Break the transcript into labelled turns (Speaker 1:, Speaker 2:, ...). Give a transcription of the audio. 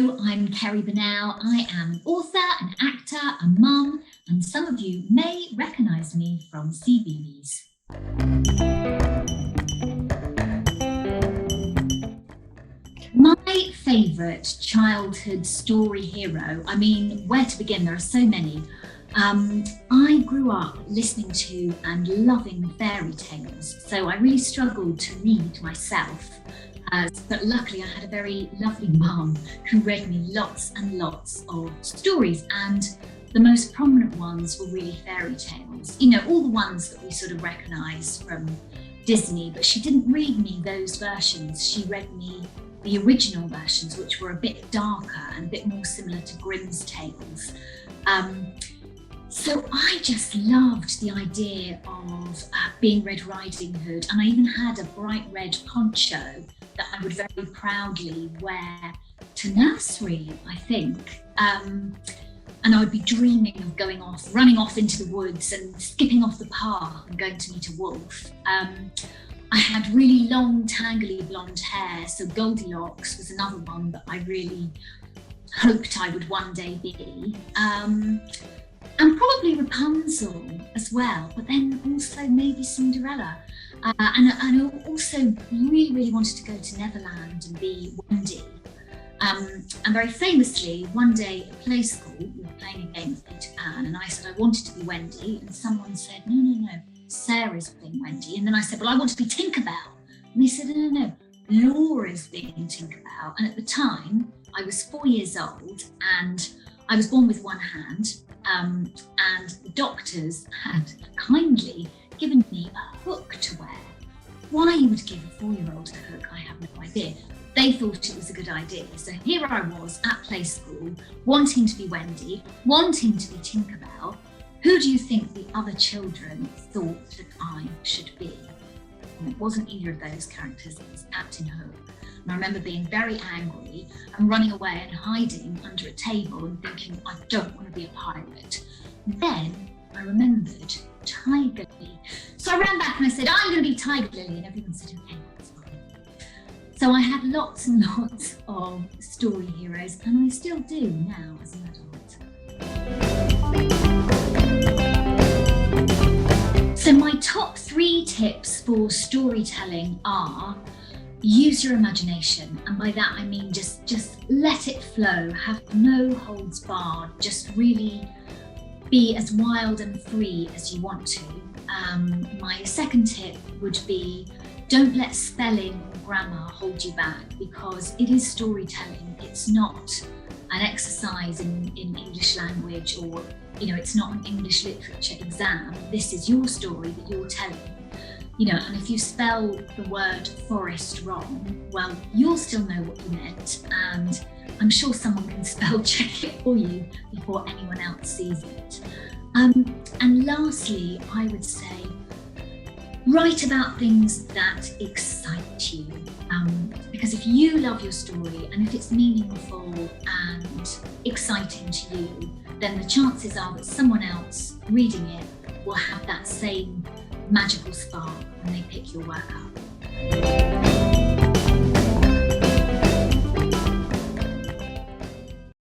Speaker 1: Hello, I'm Cerrie Burnell. I am an author, an actor, a mum, and some of you may recognise me from CBeebies. My favourite childhood story hero, I mean, where to begin? There are so many. I grew up listening to and loving fairy tales, so I really struggled to read myself. But luckily I had a very lovely mum who read me lots and lots of stories, and the most prominent ones were really fairy tales. You know, all the ones that we sort of recognise from Disney, but she didn't read me those versions. She read me the original versions, which were a bit darker and a bit more similar to Grimm's tales. So I just loved the idea of being Red Riding Hood, and I even had a bright red poncho that I would very proudly wear to nursery, I think. And I would be dreaming of going off, running off into the woods and skipping off the path and going to meet a wolf. I had really long, tangly blonde hair, so Goldilocks was another one that I really hoped I would one day be. And probably Rapunzel as well, but then also maybe Cinderella. And I also really wanted to go to Neverland and be Wendy. And very famously, one day at play school, we were playing a game of Peter Pan, and I said I wanted to be Wendy, and someone said, no, Sarah's being Wendy. And then I said, well, I want to be Tinkerbell. And they said, no, Laura's being Tinkerbell. And at the time, I was 4 years old, and I was born with one hand. And the doctors had kindly given me a hook to wear. Why you would give a 4-year-old a hook, I have no idea. They thought it was a good idea. So here I was at play school, wanting to be Wendy, wanting to be Tinkerbell. Who do you think the other children thought that I should be? And it wasn't either of those characters, it was Captain Hook. And I remember being very angry and running away and hiding under a table and thinking, I don't want to be a pirate. Then I remembered Tiger Lily. So I ran back and I said, I'm going to be Tiger Lily. And everyone said, okay, that's fine. So I had lots and lots of story heroes, and I still do now as an adult. So my top 3 tips for storytelling are: use your imagination, and by that I mean just let it flow, have no holds barred, just really be as wild and free as you want to. My second tip would be, don't let spelling or grammar hold you back, because it is storytelling. It's not an exercise in English language, or it's not an English literature exam. This is your story that you're telling. And if you spell the word forest wrong, well, you'll still know what you meant, and I'm sure someone can spell check it for you before anyone else sees it. And lastly, I would say, write about things that excite you. Because if you love your story, and if it's meaningful and exciting to you, then the chances are that someone else reading it will have that same magical spark when they pick your work up.